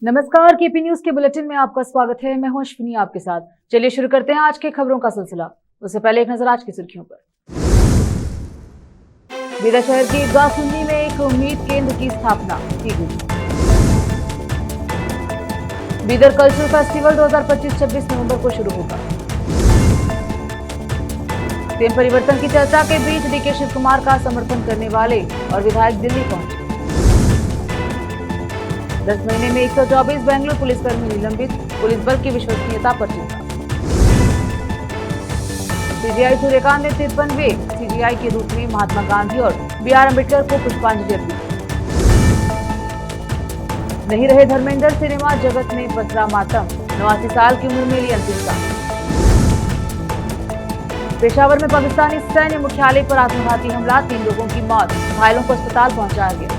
नमस्कार, KP news के bulletin में आपका स्वागत है। मैं हूं अश्विनी आपके साथ। चलिए शुरू करते हैं आज के खबरों का सिलसिला। उससे पहले एक नजर आज की सुर्खियों पर। बीदर शहर की ईदगाह सुन्नी में एक उम्मीद केंद्र की स्थापना की गई। बीदर कल्चरल फेस्टिवल 2025-26 नवंबर को शुरू होगा। सीएम परिवर्तन की चर्चा के बीच डीके शिव कुमार का समर्थन करने वाले और विधायक दिल्ली पहुंचे। 10 महीने में 124 बेंगलुरु पुलिसकर्मी निलंबित, पुलिस बल की विश्वसनीयता पर चिंता। सीजीआई सूर्यकांत ने 53वें सीजीआई के रूप में महात्मा गांधी और BR अम्बेडकर को पुष्पांजलि अर्पित की। नहीं रहे धर्मेंद्र, सिनेमा जगत में पसरा मातम, 89 साल की उम्र में ली अंतिम सांस। पेशावर में पाकिस्तानी सैन्य मुख्यालय पर आत्मघाती हमला, 3 लोगों की मौत, घायलों को अस्पताल पहुंचाया गया।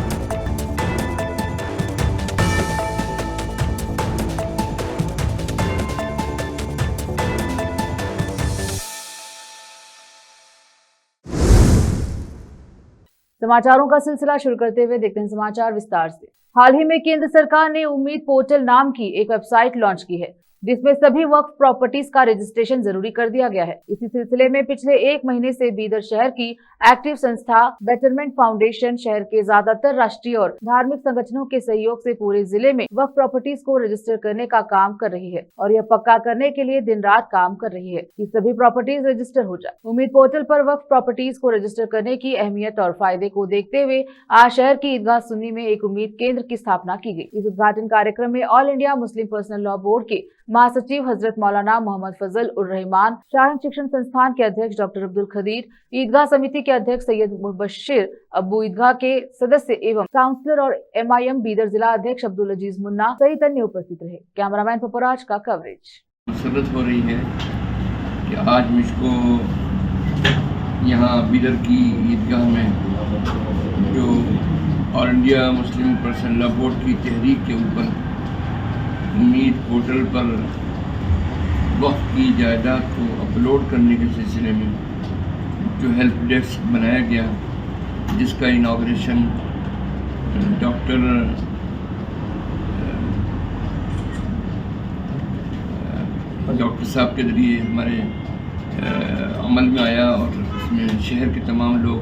समाचारों का सिलसिला शुरू करते हुए देखते हैं समाचार विस्तार से। हाल ही में केंद्र सरकार ने उम्मीद पोर्टल नाम की एक वेबसाइट लॉन्च की है, जिसमें सभी वक्फ प्रॉपर्टीज का रजिस्ट्रेशन जरूरी कर दिया गया है। इसी सिलसिले में पिछले 1 महीने से बीदर शहर की एक्टिव संस्था बेटरमेंट फाउंडेशन शहर के ज्यादातर राष्ट्रीय और धार्मिक संगठनों के सहयोग से पूरे जिले में वक्फ प्रॉपर्टीज को रजिस्टर करने का काम कर रही है और यह पक्का करने के लिए दिन रात काम कर रही है कि सभी प्रॉपर्टीज रजिस्टर हो जाए। उम्मीद पोर्टल पर वक्फ प्रॉपर्टीज को रजिस्टर करने की अहमियत और फायदे को देखते हुए आज शहर की ईदगाह सुन्नी में एक उम्मीद केंद्र की स्थापना की गई। इस उद्घाटन कार्यक्रम में all India Muslim personal law board के महासचिव हजरत मौलाना मोहम्मद फजल उर रहमान, शाहीन शिक्षण संस्थान के अध्यक्ष डॉक्टर अब्दुल खदीर, ईदगाह समिति के अध्यक्ष सैयद मुबशिर अब्बू, ईदगाह के सदस्य एवं काउंसलर और MIM बीदर जिला अध्यक्ष अब्दुल अजीज मुन्ना सहित अन्य उपस्थित रहे। कैमरामैन पपराज का कवरेज। मसरत हो रही है कि आज मुझको यहाँ बीदर की ईदगाह में जो all India Muslim personal law board की तहरीक के ऊपर उम्मीद पोर्टल पर वक्फ की जायदाद को अपलोड करने के सिलसिले में जो हेल्प डेस्क बनाया गया, जिसका इनॉग्रेशन डॉक्टर साहब के ज़रिए हमारे अमल में आया और उसमें शहर के तमाम लोग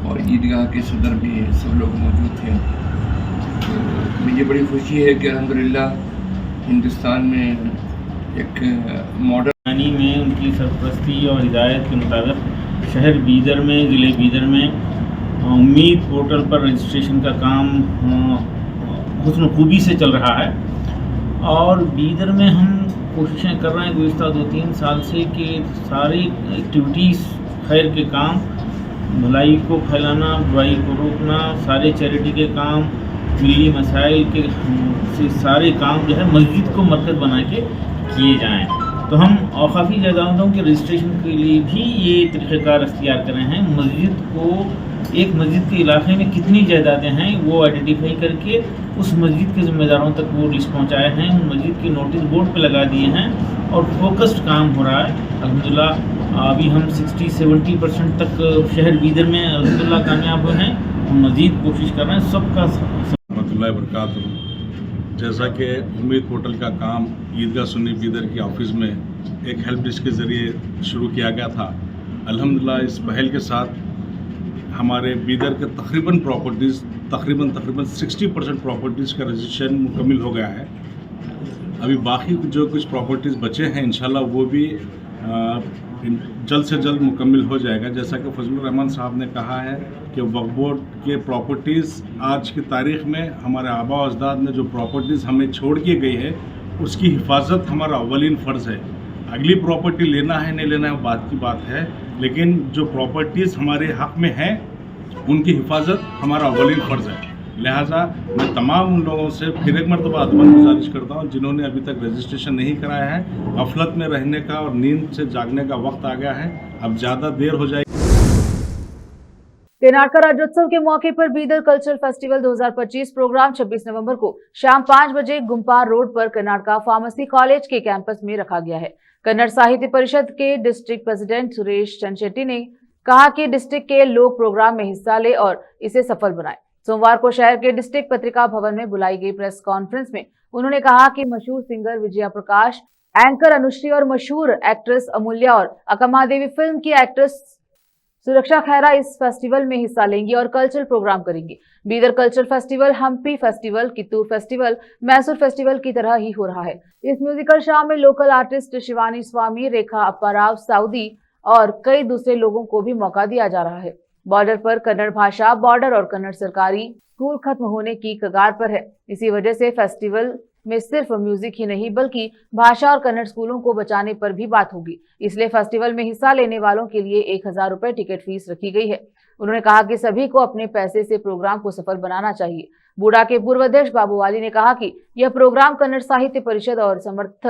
और ईदगाह के सदर भी सब लोग मौजूद थे। तो मुझे बड़ी खुशी है कि अल्हम्दुलिल्लाह हिंदुस्तान में एक मॉडर्न में उनकी सरपरस्ती और हिदायत के मुताबिक शहर बीदर में, ज़िले बीदर में उम्मीद पोर्टल पर रजिस्ट्रेशन का काम हुस्न खूबी से चल रहा है और बीदर में हम कोशिशें कर रहे हैं गुज़िश्ता 2-3 साल से कि सारी एक्टिविटीज़ खैर के काम, भलाई को फैलाना, बुराई को रोकना, सारे चैरिटी के काम, मिली मसाइल के से सारे काम जो है मस्जिद को मरकज़ बना के किए जाएँ। तो हम औकाफ़ी जगहों के रजिस्ट्रेशन के लिए भी ये तरीक़ाकार अख्तियार कर रहे हैं। मस्जिद को, एक मस्जिद के इलाके में कितनी जायदादें हैं वो आइडेंटिफाई करके उस मस्जिद के ज़िम्मेदारों तक वो लिस्ट पहुँचाए हैं, उन मस्जिद के नोटिस बोर्ड पे लगा दिए हैं और फोकस्ड काम हो रहा है। अल्हम्दुलिल्लाह अभी हम 60-70% तक शहर बीदर में अल्हम्दुलिल्लाह कामयाब हुए हैं। हम मज़ीद कोशिश कर रहे हैं सबका बरकातहू। जैसा कि उम्मीद पोर्टल का काम ईदगाह सुन्नी बीदर की ऑफिस में एक हेल्प डेस्क के ज़रिए शुरू किया गया था। अल्हम्दुलिल्लाह इस पहल के साथ हमारे बीदर के तकरीबन 60% प्रॉपर्टीज़ का रजिस्ट्रेशन मुकम्मल हो गया है। अभी बाकी जो कुछ प्रॉपर्टीज़ बचे हैं इंशाल्लाह वो भी जल्द से जल्द मुकम्मल हो जाएगा। जैसा कि फजलुर रहमान साहब ने कहा है कि वक्फ बोर्ड के प्रॉपर्टीज़ आज की तारीख़ में हमारे आबा और अजदाद ने जो प्रॉपर्टीज़ हमें छोड़ के गई है उसकी हिफाजत हमारा अव्वलीन फ़र्ज़ है। अगली प्रॉपर्टी लेना है नहीं लेना है बात की बात है, लेकिन जो प्रॉपर्टीज़ हमारे हक़ में हैं उनकी हिफाजत हमारा अव्वलीन फ़र्ज़ है। लिहाजा मैं तमाम उन लोगों से फिर एक मरतबा अदबन गुजारिश करता हूँ जिन्होंने अभी तक रजिस्ट्रेशन नहीं कराया है। गफलत में रहने का और नींद से जागने का वक्त आ गया है, अब ज़्यादा देर हो जाएगी। कर्नाटका राज्योत्सव के मौके पर बीदर कल्चरल फेस्टिवल 2025 प्रोग्राम 26 नवंबर को शाम 5 बजे गुम्पार रोड पर कर्नाटका फार्मेसी कॉलेज के कैंपस में रखा गया है। कन्नड़ साहित्य परिषद के डिस्ट्रिक्ट प्रेसिडेंट सुरेश चंद शेट्टी ने कहा कि डिस्ट्रिक्ट के लोग प्रोग्राम में हिस्सा ले और इसे सफल बनाए। सोमवार को शहर के डिस्ट्रिक्ट पत्रिका भवन में बुलाई गई प्रेस कॉन्फ्रेंस में उन्होंने कहा कि मशहूर सिंगर विजया प्रकाश, एंकर अनुश्री और मशहूर एक्ट्रेस अमूल्या और अकमा देवी फिल्म की एक्ट्रेस सुरक्षा खैरा इस फेस्टिवल में हिस्सा लेंगी और कल्चरल प्रोग्राम करेंगी। Bidar cultural festival, Hampi festival, Kittur festival, Mysore festival की तरह ही हो रहा है। इस म्यूजिकल शो में लोकल आर्टिस्ट शिवानी स्वामी, रेखा अप्पाराव साउदी और कई दूसरे लोगों को भी मौका दिया जा रहा है। बॉर्डर पर कन्नड़ भाषा, बॉर्डर और कन्नड़ सरकारी स्कूल खत्म होने की कगार पर है। इसी वजह से फेस्टिवल में सिर्फ म्यूजिक ही नहीं बल्कि भाषा और कन्नड़ स्कूलों को बचाने पर भी बात होगी। इसलिए फेस्टिवल में हिस्सा लेने वालों के लिए 1000 रुपए टिकट फीस रखी गई है। उन्होंने कहा कि सभी को अपने पैसे से प्रोग्राम को सफल बनाना चाहिए। बूढ़ा के पूर्व अध्यक्ष बाबूवाली ने कहा कि यह प्रोग्राम कन्नड़ साहित्य परिषद और समर्थ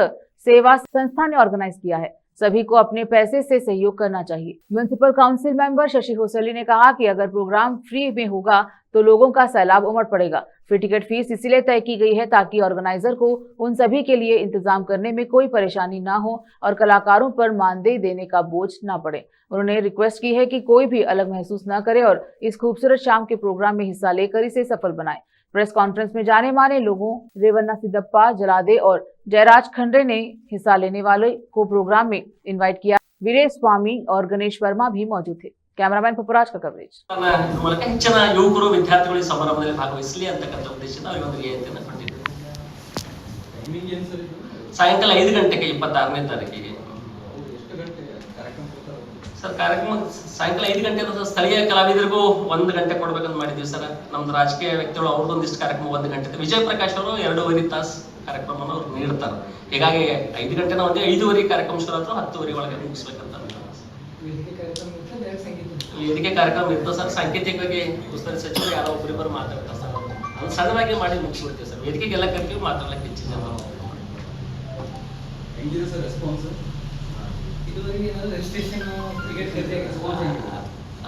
सेवा संस्था ने ऑर्गेनाइज किया है। सभी को अपने पैसे से सहयोग करना चाहिए। म्युनिसिपल काउंसिल मेंबर शशि होसली ने कहा कि अगर प्रोग्राम फ्री में होगा तो लोगों का सैलाब उमड़ पड़ेगा। फ्री टिकट फीस इसलिए तय की गई है ताकि ऑर्गेनाइजर को उन सभी के लिए इंतजाम करने में कोई परेशानी ना हो और कलाकारों पर मानदेय देने का बोझ ना पड़े। उन्होंने रिक्वेस्ट की है कि कोई भी अलग महसूस न करे और इस खूबसूरत शाम के प्रोग्राम में हिस्सा लेकर इसे सफल बनाए। प्रेस कॉन्फ्रेंस में जाने माने लोगों रेवन्ना सिद्धप्पा, जलादे और जयराज खंडरे ने हिस्सा लेने वाले को प्रोग्राम में इनवाइट किया। वीरेश स्वामी और गणेश वर्मा भी मौजूद थे। कैमरामैन ಪುಪ್ಪರಾಜ್ का कवरेज। ಮೂಲಕ ಹೆಚ್ಚಿನ ಯುವಕರು ವಿದ್ಯಾರ್ಥಿಗಳು ಈ ಸಮಾರಂಭದಲ್ಲಿ ಭಾಗವಹಿಸಲಿ ಅಂತಕ್ಕಂಥ ಉದ್ದೇಶದಿಂದ ಅವರಿಗೆ ಒಂದು ರಿಯಾಯಿತಿಯನ್ನು ಕೊಟ್ಟಿದ್ದೇವೆ। ಸಾಯಂಕಾಲ 5 ಗಂಟೆಗೆ 26ನೇ ತಾರೀಕಿಗೆ ಸರ್ ಕಾರ್ಯಕ್ರಮ ಸಾಯಂಕಾಲ 5 ಗಂಟೆ ಸ್ಥಳೀಯ ಕಲಾವಿದರಿಗೂ 1 ಗಂಟೆ ಕೊಡಬೇಕಂತ ಮಾಡಿದ್ದೀವಿ ಸರ್। ನಮ್ದು ರಾಜಕೀಯ ವ್ಯಕ್ತಿಗಳು ಅವ್ರದ್ದೊಂದಿಷ್ಟು ಕಾರ್ಯಕ್ರಮ 1 ಗಂಟೆ, ವಿಜಯ್ ಪ್ರಕಾಶ್ ಅವರು 2.5 ತಾಸು ಕಾರ್ಯಕ್ರಮವನ್ನು ಅವ್ರು ನೀಡ್ತಾರೆ। ಹೀಗಾಗಿ 5 ಗಂಟೆ ನಾವು 5:30 ಕಾರ್ಯಕ್ರಮ ಶುರು ಆದರೂ 10:30 ಒಳಗೆ ಮುಗಿಸ್ಬೇಕಂತ ವೇದಿಕೆ ಕಾರ್ಯಕ್ರಮ ಇರ್ತದೆ ಸರ್। ಸಾಂಕೇತಿಕವಾಗಿ ಉಸ್ತುವಾರಿ ಸಚಿವರು ಯಾರೋ ಒಬ್ಬರಿಬ್ಬರು ಮಾತಾಡ್ತಾರೆ ಸರ್, ಅದನ್ನು ಸಣ್ಣದಾಗಿ ಮಾಡಿ ಮುಗಿಸ್ಬಿಡ್ತೀವಿ ಸರ್। ವೇದಿಕೆಗೆಲ್ಲ ಕರ್ತೀವಿ, ಮಾತಾಡಲಿಕ್ಕೆ ಹೆಚ್ಚಿನ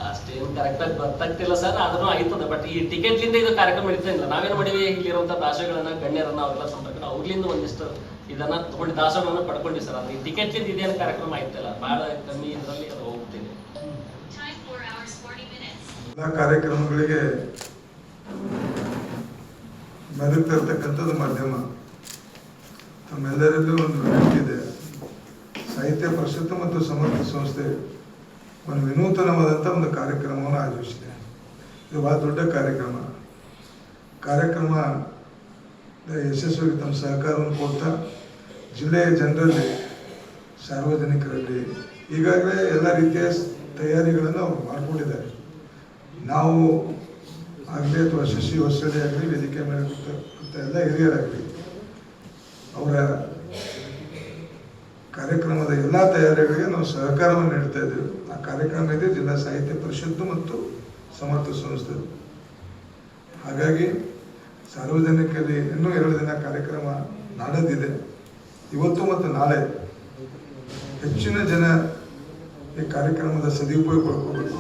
ಅಷ್ಟೇನು ಕರೆಕ್ಟಾಗಿ ಗೊತ್ತಾಗ್ತಿಲ್ಲ ಸರ್, ಆದ್ರೂ ಆಯ್ತದ। ಬಟ್ ಈ ಟಿಕೆಟ್ಲಿಂದ ಇದು ಕಾರ್ಯಕ್ರಮ ನಡೀತಾ ಇಲ್ಲ। ನಾವೇನು ಮಾಡಿವಿ, ಇಲ್ಲಿರುವಂಥ ದಾಸಗಳನ್ನ ಗಣ್ಯರನ್ನ ಅವ್ರೆಲ್ಲ ಸಂಪರ್ಕ ಅವ್ರಿಂದ ಒಂದಿಷ್ಟು ಇದನ್ನ ತಗೊಂಡು ದಾಸಗಳನ್ನ ಪಡ್ಕೊಂಡಿ ಸರ್। ಅದು ಈ ಟಿಕೆಟ್ಲಿಂದ ಇದೇನು ಕಾರ್ಯಕ್ರಮ ಆಯ್ತಲ್ಲ, ಬಹಳ ಕಮ್ಮಿ ಇದರಲ್ಲಿ ಅದು ಹೋಗ್ತಿದೆ। ಎಲ್ಲ ಕಾರ್ಯಕ್ರಮಗಳಿಗೆ ಮೆರೆತಿರ್ತಕ್ಕಂಥದ್ದು ಮಾಧ್ಯಮ। ತಮ್ಮೆಲ್ಲರಲ್ಲೂ ಒಂದು ವಿನಂತಿ ಇದೆ, ಸಾಹಿತ್ಯ ಪರಿಷತ್ತು ಮತ್ತು ಸಮರ್ಥ ಸಂಸ್ಥೆ ಒಂದು ವಿನೂತನವಾದಂಥ ಒಂದು ಕಾರ್ಯಕ್ರಮವನ್ನು ಆಯೋಜಿಸಿದೆ। ಇದು ಬಹಳ ದೊಡ್ಡ ಕಾರ್ಯಕ್ರಮ ಯಶಸ್ವಿಗೆ ತಮ್ಮ ಸಹಕಾರವನ್ನು ಕೊಡ್ತಾ ಜಿಲ್ಲೆಯ ಜನರಲ್ಲಿ, ಸಾರ್ವಜನಿಕರಲ್ಲಿ ಈಗಾಗಲೇ ಎಲ್ಲ ರೀತಿಯ ತಯಾರಿಗಳನ್ನು ಅವರು ಮಾಡಿಕೊಂಡಿದ್ದಾರೆ। ನಾವು ಆಗಲಿ ಅಥವಾ ಶಶಿ ಹೊಸಳ್ಳಿ ಆಗಲಿ, ವೇದಿಕೆ ಮೇಲೆ ಕೂತ ಎಲ್ಲ ಹಿರಿಯರಾಗಲಿ, ಅವರ ಕಾರ್ಯಕ್ರಮದ ಎಲ್ಲ ತಯಾರಿಗಳಿಗೆ ನಾವು ಸಹಕಾರವನ್ನು ನೀಡ್ತಾ ಇದ್ದೇವೆ। ಆ ಕಾರ್ಯಕ್ರಮ ಇದೆ ಜಿಲ್ಲಾ ಸಾಹಿತ್ಯ ಪರಿಷತ್ತು ಮತ್ತು ಸಮರ್ಥ ಸಂಸ್ಥೆ। ಹಾಗಾಗಿ ಸಾರ್ವಜನಿಕರಲ್ಲಿ ಇನ್ನೂ 2 ದಿನ ಕಾರ್ಯಕ್ರಮ ನಾಡದಿದೆ, ಇವತ್ತು ಮತ್ತು ನಾಳೆ ಹೆಚ್ಚಿನ ಜನ ಈ ಕಾರ್ಯಕ್ರಮದ ಸದುಪಯೋಗ ಪಡ್ಕೋಬೇಕು।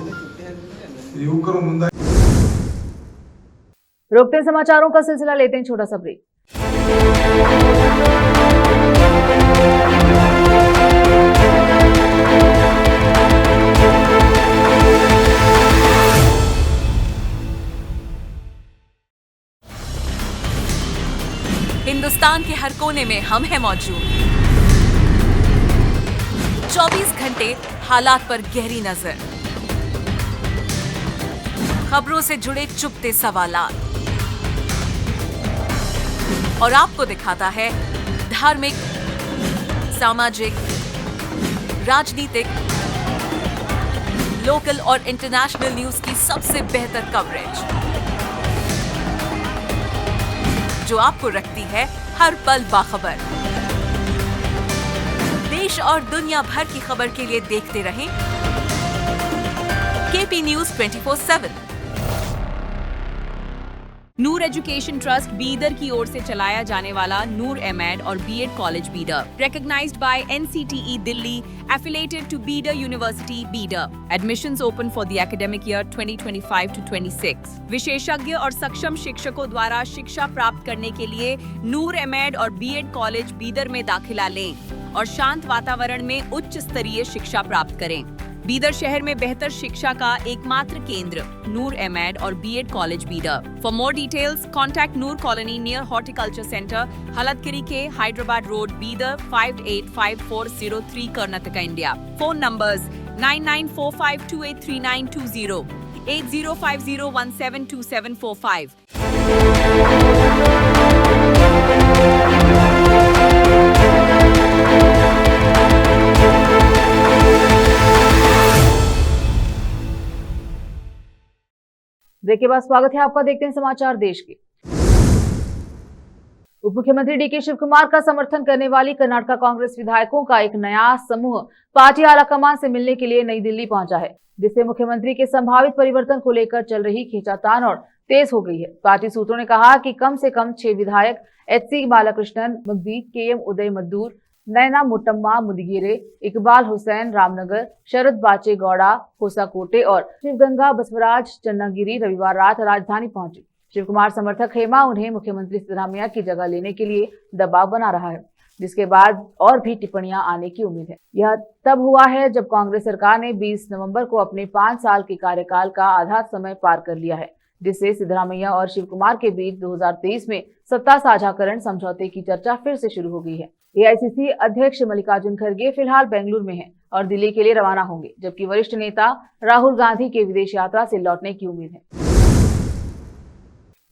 युवकरों ಮುಂದೆ रोकते हैं समाचारों का सिलसिला, लेते हैं छोटा सा ब्रेक। हिंदुस्तान के हर कोने में हम हैं मौजूद। 24 घंटे हालात पर गहरी नजर, खबरों से जुड़े चुपते सवालात, और आपको दिखाता है धार्मिक, सामाजिक, राजनीतिक, लोकल और इंटरनेशनल न्यूज की सबसे बेहतर कवरेज, जो आपको रखती है हर पल बाखबर। देश और दुनिया भर की खबर के लिए देखते रहें KP News 24/7। Noor education trust Bidar की ओर से चलाया जाने वाला नूर एमएड और BEd college Bidar, recognized by NCTE Delhi, affiliated to Bidar University Bidar. Admissions open for the academic year 2025 to 26. विशेषज्ञ और सक्षम शिक्षकों द्वारा शिक्षा प्राप्त करने के लिए नूर एमएड और बीएड कॉलेज बीदर में दाखिला लें और शांत वातावरण में उच्च स्तरीय शिक्षा प्राप्त करें। बीदर शहर में बेहतर शिक्षा का एकमात्र केंद्र नूर एमएड और BEd college Bidar. For more details contact Noor colony near horticulture centre, Halatgiri के Hyderabad road, Bidar 585403 Karnataka, India. Phone numbers 9945283920, 8050172745। Break के बाद स्वागत है आपका। देखते हैं समाचार देश के। उप मुख्यमंत्री डीके शिव कुमार का समर्थन करने वाली कर्नाटक कांग्रेस विधायकों का एक नया समूह पार्टी आलाकमान से मिलने के लिए नई दिल्ली पहुंचा है, जिससे मुख्यमंत्री के संभावित परिवर्तन को लेकर चल रही खींचातान और तेज हो गई है। पार्टी सूत्रों ने कहा कि कम से कम 6 विधायक एचसी बालाकृष्णन मगदी, केएम उदय मद्दूर, नैना मुटम्मा मुदगिरे, इकबाल हुसैन रामनगर, शरद बाचे गौड़ा होसाकोटे और शिवगंगा बसवराज चन्नागिरी रविवार रात राजधानी पहुंचे। शिव कुमार समर्थक हेमा उन्हें मुख्यमंत्री सिद्धरामैया की जगह लेने के लिए दबाव बना रहा है, जिसके बाद और भी टिप्पणियां आने की उम्मीद है। यह तब हुआ है जब कांग्रेस सरकार ने 20 नवंबर को अपने 5 साल के कार्यकाल का आधा समय पार कर लिया है, जिससे सिद्धरामैया और शिव कुमार के बीच 2023 में सत्ता साझाकरण समझौते की चर्चा फिर से शुरू हो गई है। एआईसीसी अध्यक्ष मल्लिकार्जुन खड़गे फिलहाल बेंगलुरु में हैं और दिल्ली के लिए रवाना होंगे, जबकि वरिष्ठ नेता राहुल गांधी के विदेश यात्रा से लौटने की उम्मीद है।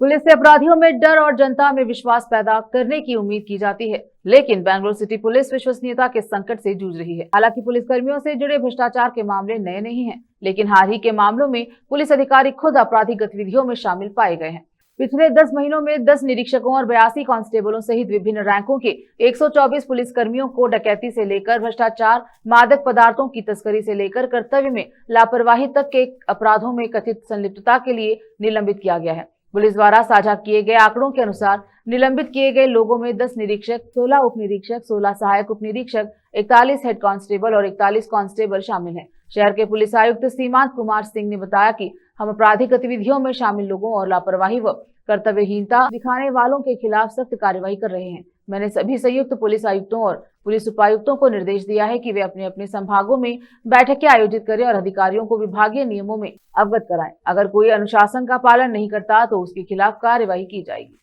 पुलिस से अपराधियों में डर और जनता में विश्वास पैदा करने की उम्मीद की जाती है, लेकिन बेंगलुरु सिटी पुलिस विश्वसनीयता के संकट से जूझ रही है। हालांकि पुलिसकर्मियों से जुड़े भ्रष्टाचार के मामले नए नहीं हैं, लेकिन हाल ही के मामलों में पुलिस अधिकारी खुद आपराधिक गतिविधियों में शामिल पाए गए हैं। पिछले 10 महीनों में 10 निरीक्षकों और 82 कांस्टेबलों सहित विभिन्न रैंकों के 124 पुलिसकर्मियों को डकैती से लेकर भ्रष्टाचार, मादक पदार्थों की तस्करी से लेकर कर्तव्य में लापरवाही तक के अपराधों में कथित संलिप्तता के लिए निलंबित किया गया है। पुलिस द्वारा साझा किए गए आंकड़ों के अनुसार निलंबित किए गए लोगों में 10 निरीक्षक, 16 उप निरीक्षक, 16 सहायक उप निरीक्षक, 41 हेड कांस्टेबल और 41 कांस्टेबल शामिल हैं। शहर के पुलिस आयुक्त सीमांत कुमार सिंह ने बताया कि हम आपराधिक गतिविधियों में शामिल लोगों और लापरवाही व कर्तव्यहीनता दिखाने वालों के खिलाफ सख्त कार्रवाई कर रहे हैं। मैंने सभी संयुक्त पुलिस आयुक्तों और पुलिस उपायुक्तों को निर्देश दिया है कि वे अपने अपने संभागों में बैठकें आयोजित करें और अधिकारियों को विभागीय नियमों में अवगत कराएं। अगर कोई अनुशासन का पालन नहीं करता तो उसके खिलाफ कार्रवाई की जाएगी।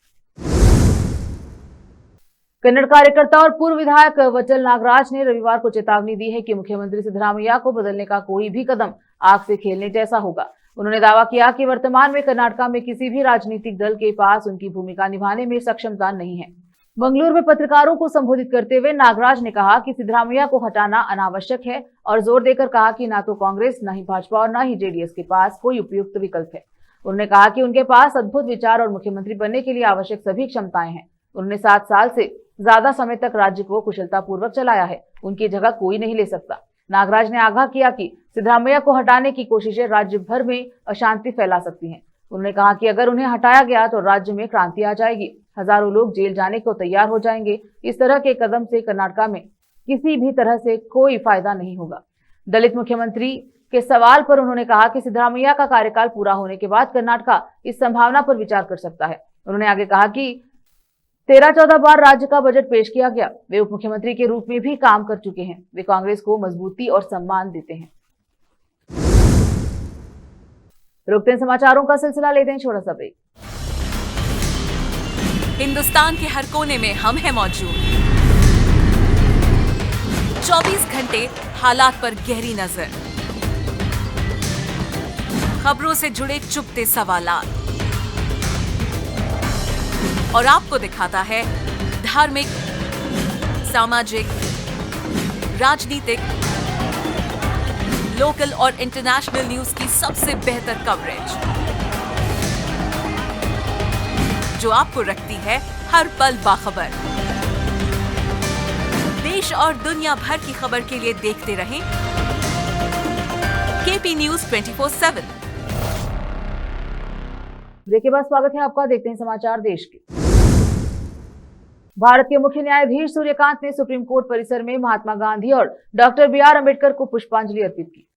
कन्नड़ कार्यकर्ता और पूर्व विधायक वचल नागराज ने रविवार को चेतावनी दी है कि मुख्यमंत्री सिद्धरामैया को बदलने का कोई भी कदम आग से खेलने जैसा होगा। उन्होंने दावा किया कि वर्तमान में कर्नाटक में किसी भी राजनीतिक दल के पास उनकी भूमिका निभाने में सक्षमता नहीं है। मंगलूर में पत्रकारों को संबोधित करते हुए नागराज ने कहा कि सिद्धरामैया को हटाना अनावश्यक है और जोर देकर कहा कि ना तो कांग्रेस, ना ही भाजपा और ना ही जेडीएस के पास कोई उपयुक्त विकल्प है। उन्होंने कहा कि उनके पास अद्भुत विचार और मुख्यमंत्री बनने के लिए आवश्यक सभी क्षमताएं हैं। उन्होंने 7 साल से ज्यादा समय तक राज्य को कुशलतापूर्वक चलाया है, उनकी जगह कोई नहीं ले सकता। नागराज ने आगाह किया कि सिद्धरामैया को हटाने की कोशिशें राज्य भर में अशांति फैला सकती हैं। उन्होंने कहा कि अगर उन्हें हटाया गया तो राज्य में क्रांति आ जाएगी, हजारों लोग जेल जाने को तैयार हो जाएंगे। इस तरह के कदम से कर्नाटक में किसी भी तरह से कोई फायदा नहीं होगा। दलित मुख्यमंत्री के सवाल पर उन्होंने कहा कि सिद्धरामैया का कार्यकाल पूरा होने के बाद कर्नाटक इस संभावना पर विचार कर सकता है। उन्होंने आगे कहा कि 13-14 बार राज्य का बजट पेश किया गया। वे उप मुख्यमंत्री के रूप में भी काम कर चुके हैं। वे कांग्रेस को मजबूती और सम्मान देते हैं। रुकते हैं समाचारों का सिलसिला, लेते हैं छोटा सा ब्रेक। हिंदुस्तान के हर कोने में हम हैं मौजूद। 24 घंटे हालात पर गहरी नजर, खबरों से जुड़े चुपते सवालात और आपको दिखाता है धार्मिक, सामाजिक, राजनीतिक, लोकल और इंटरनेशनल न्यूज की सबसे बेहतर कवरेज, जो आपको रखती है हर पल बाखबर। देश और दुनिया भर की खबर के लिए देखते रहें केपी न्यूज 24/7। ब्रेक के बाद स्वागत है आपका। देखते हैं समाचार देश के। भारत के मुख्य न्यायाधीश सूर्यकांत ने सुप्रीम कोर्ट परिसर में महात्मा गांधी और डॉक्टर BR अम्बेडकर को पुष्पांजलि अर्पित की।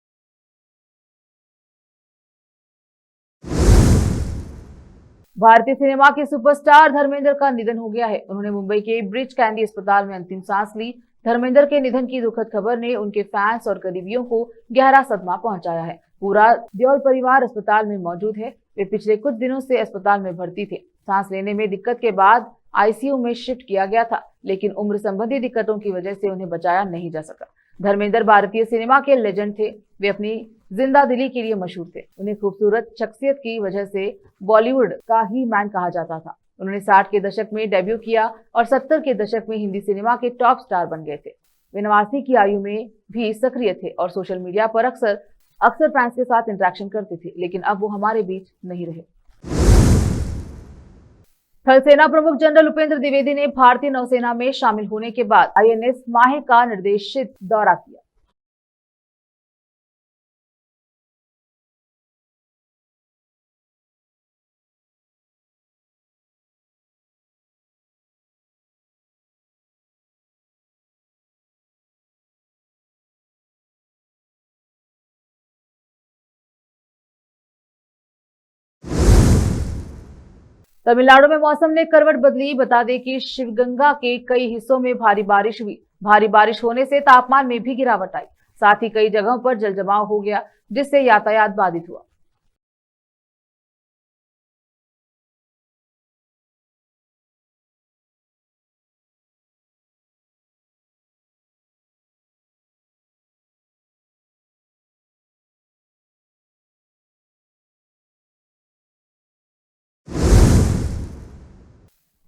भारतीय सिनेमा के सुपरस्टार धर्मेंद्र का निधन हो गया है। उन्होंने मुंबई के ब्रीच कैंडी अस्पताल में अंतिम सांस ली। धर्मेंद्र के निधन की दुखद खबर ने उनके फैंस और करीबियों को गहरा सदमा पहुंचाया है। पूरा देओल परिवार अस्पताल में मौजूद है। वे पिछले कुछ दिनों से अस्पताल में भर्ती थे। सांस लेने में दिक्कत के बाद आईसीयू में शिफ्ट किया गया था, लेकिन उम्र संबंधी दिक्कतों की वजह से उन्हें बचाया नहीं जा सका। धर्मेंद्र भारतीय सिनेमा के लेजेंड थे। वे अपनी जिंदा दिली के लिए मशहूर थे। उन्हें खूबसूरत शख्सियत की वजह से बॉलीवुड का ही मैन कहा जाता था। उन्होंने 60 के दशक में डेब्यू किया और 70 के दशक में हिंदी सिनेमा के टॉप स्टार बन गए थे। वे 89 की आयु में भी सक्रिय थे और सोशल मीडिया पर अक्सर फैंस के साथ इंटरेक्शन करते थे, लेकिन अब वो हमारे बीच नहीं रहे। थल सेना प्रमुख जनरल उपेंद्र द्विवेदी ने भारतीय नौसेना में शामिल होने के बाद आईएनएस माहे का निर्देशित दौरा किया। तमिलनाडु में मौसम ने करवट बदली। बता दें कि शिवगंगा के कई हिस्सों में भारी बारिश हुई। भारी बारिश होने से तापमान में भी गिरावट आई। साथ ही कई जगहों पर जलजमाव हो गया, जिससे यातायात बाधित हुआ।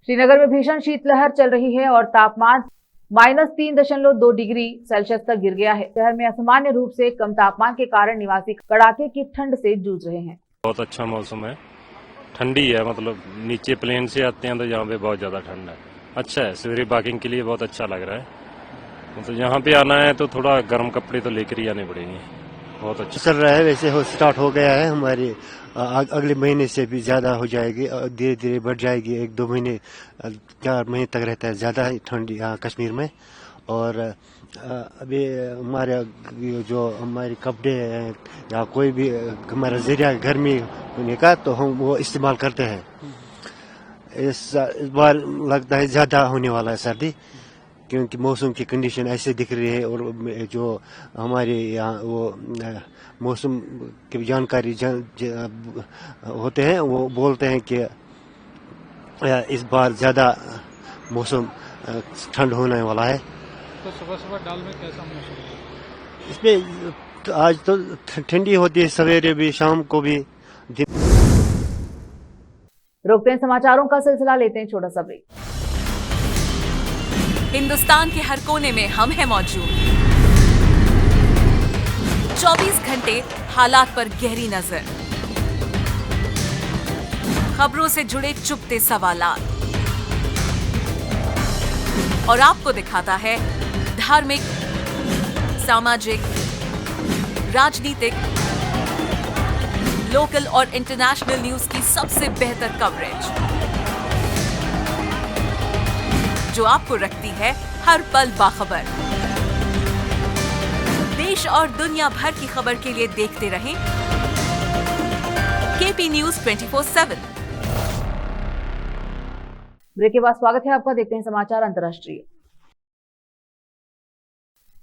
श्रीनगर में भीषण शीतलहर चल रही है और तापमान -3.2 डिग्री सेल्सियस तक गिर गया है। शहर में असामान्य रूप से कम तापमान के कारण निवासी कड़ाके की ठंड से जूझ रहे हैं। बहुत अच्छा मौसम है, ठंडी है, मतलब नीचे प्लेन से आते हैं तो यहाँ पे बहुत ज्यादा ठंड है। अच्छा है, सवेरे वॉकिंग के लिए बहुत अच्छा लग रहा है। मतलब यहाँ पे आना है तो थोड़ा गर्म कपड़े तो लेकर ही आने पड़ेंगे। बहुत अच्छा चल रहा है, वैसे स्टार्ट हो गया है। हमारी अगले महीने से भी ज्यादा हो जाएगी, धीरे धीरे बढ़ जाएगी। 1-2 महीने 4 महीने तक रहता है ज्यादा ठंड यहाँ कश्मीर में। और अभी हमारे जो हमारे कपड़े हैं या कोई भी हमारा जरिया गर्मी होने का, तो हम वो इस्तेमाल करते हैं। इस बार लगता है ज्यादा होने वाला है सर्दी, क्योंकि मौसम की कंडीशन ऐसे दिख रही है। और जो हमारे यहाँ वो मौसम की जानकारी होते हैं, वो बोलते हैं कि इस बार ज्यादा मौसम ठंड होने वाला है। तो सुबह डाल में कैसा मौसम है? इसमें तो आज तो ठंडी होती है, सवेरे भी शाम को भी। रोकते हैं समाचारों का सिलसिला, लेते हैं छोटा सा ब्रेक। हिंदुस्तान के हर कोने में हम हैं मौजूद। 24 घंटे हालात पर गहरी नजर, खबरों से जुड़े चुपते सवालात, और आपको दिखाता है धार्मिक, सामाजिक, राजनीतिक, लोकल और इंटरनेशनल न्यूज की सबसे बेहतर कवरेज, जो आपको रखती है हर पल बाखबर। देश और दुनिया भर की खबर के लिए देखते रहें केपी न्यूज 24/7। ब्रेक के बाद स्वागत है आपका। देखते हैं समाचार अंतर्राष्ट्रीय।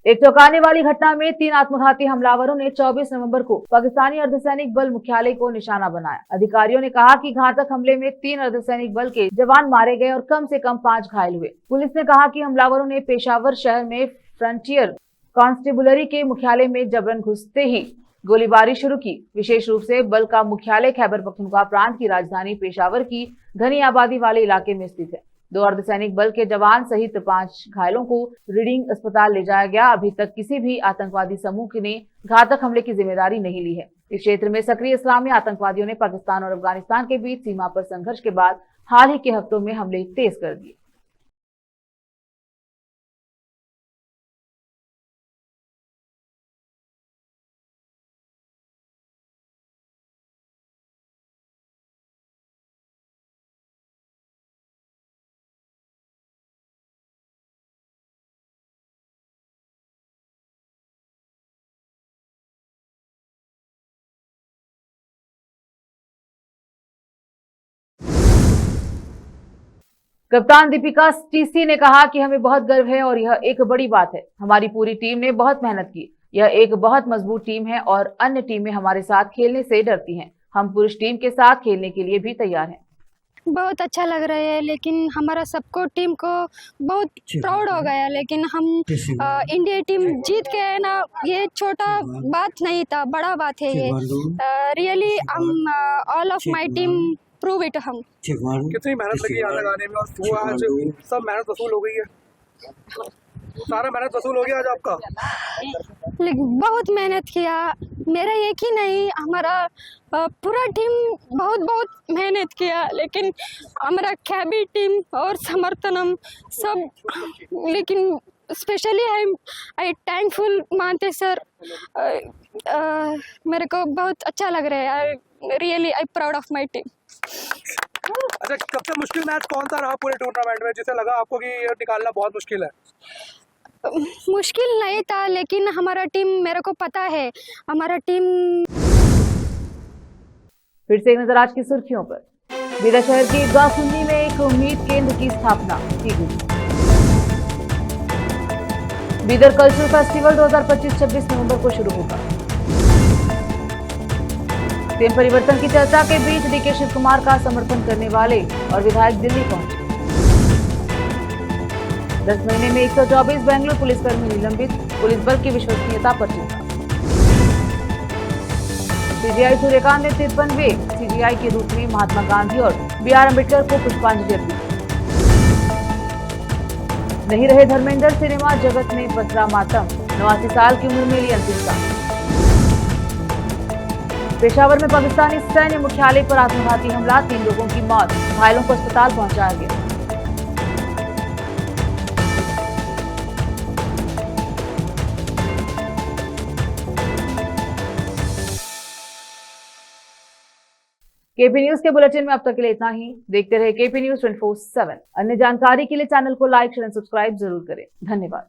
एक चौंकाने वाली घटना में 3 आत्मघाती हमलावरों ने 24 नवंबर को पाकिस्तानी अर्धसैनिक बल मुख्यालय को निशाना बनाया। अधिकारियों ने कहा कि घातक हमले में 3 अर्धसैनिक बल के जवान मारे गए और कम से कम 5 घायल हुए। पुलिस ने कहा कि हमलावरों ने पेशावर शहर में फ्रंटियर कांस्टेबुलरी के मुख्यालय में जबरन घुसते ही गोलीबारी शुरू की। विशेष रूप से बल का मुख्यालय खैबर पख्तूनख्वा प्रांत की राजधानी पेशावर की घनी आबादी वाले इलाके में स्थित है। 2 अर्धसैनिक बल के जवान सहित 5 घायलों को रीडिंग अस्पताल ले जाया गया। अभी तक किसी भी आतंकवादी समूह ने घातक हमले की जिम्मेदारी नहीं ली है। इस क्षेत्र में सक्रिय इस्लामी आतंकवादियों ने पाकिस्तान और अफगानिस्तान के बीच सीमा पर संघर्ष के बाद हाल ही के हफ्तों में हमले तेज कर दिए। कप्तान दीपिका टीसी ने कहा कि हमें बहुत गर्व है और यह एक बड़ी बात है। हमारी पूरी टीम ने बहुत मेहनत की। यह एक बहुत मजबूत टीम है और अन्य टीमें हमारे साथ खेलने से डरती हैं। हम पुरुष टीम के साथ खेलने के लिए भी तैयार हैं। बहुत अच्छा लग रहा है, लेकिन हमारा सबको टीम को बहुत प्राउड हो गया। लेकिन हम इंडिया टीम जीत के है ना, ये छोटा बात नहीं था, बड़ा बात है ये। Really all of my team prove it. हम कितनी मेहनत लगी यहाँ लगाने में और वो आज सब मेहनत वसूल हो गई है, सारा मेहनत वसूल हो गया आज आपका। लेकिन बहुत मेहनत किया, मेरा एक ही नहीं, हमारा पूरा टीम बहुत मेहनत किया। लेकिन हमारा कैबी टीम और समर्थनम सब, लेकिन स्पेशली आई थैंकफुल मानते सर। मेरे को बहुत अच्छा लग रहा है। Really I proud of my team. अच्छा, सबसे मुश्किल मैच कौन सा रहा पूरे टूर्नामेंट में, जिसे लगा आपको कि ये निकालना बहुत मुश्किल है? मुश्किल नहीं था, लेकिन हमारा टीम, मेरे को पता है हमारा टीम। फिर से एक नजर आज की सुर्खियों पर। बीदर शहर के ईदगाह सुन्नी में एक उम्मीद केंद्र की स्थापना की गई। बीदर कल्चरल फेस्टिवल 2025-26 नवंबर को शुरू होगा। सीएम परिवर्तन की चर्चा के बीच डीके शिव कुमार का समर्थन करने वाले और विधायक दिल्ली पहुंचे। 10 महीने में 124 बेंगलुरु पुलिसकर्मी निलंबित, पुलिस बल की विश्वसनीयता पर चिंता। सीजीआई सूर्यकांत ने 53वें सीजीआई के रूप में महात्मा गांधी और BR अम्बेडकर को पुष्पांजलि अर्पित। नहीं रहे धर्मेंद्र, सिनेमा जगत में पसरा मातम, 89 साल की उम्र में ली अंतिम सांस। पेशावर में पाकिस्तानी सैन्य मुख्यालय पर आत्मघाती हमला, 3 लोगों की मौत, घायलों को अस्पताल पहुंचाया गया। केपी न्यूज के बुलेटिन में अब तक के लिए इतना ही। देखते रहे केपी न्यूज 24/7। अन्य जानकारी के लिए चैनल को लाइक, शेयर, सब्सक्राइब जरूर करें। धन्यवाद।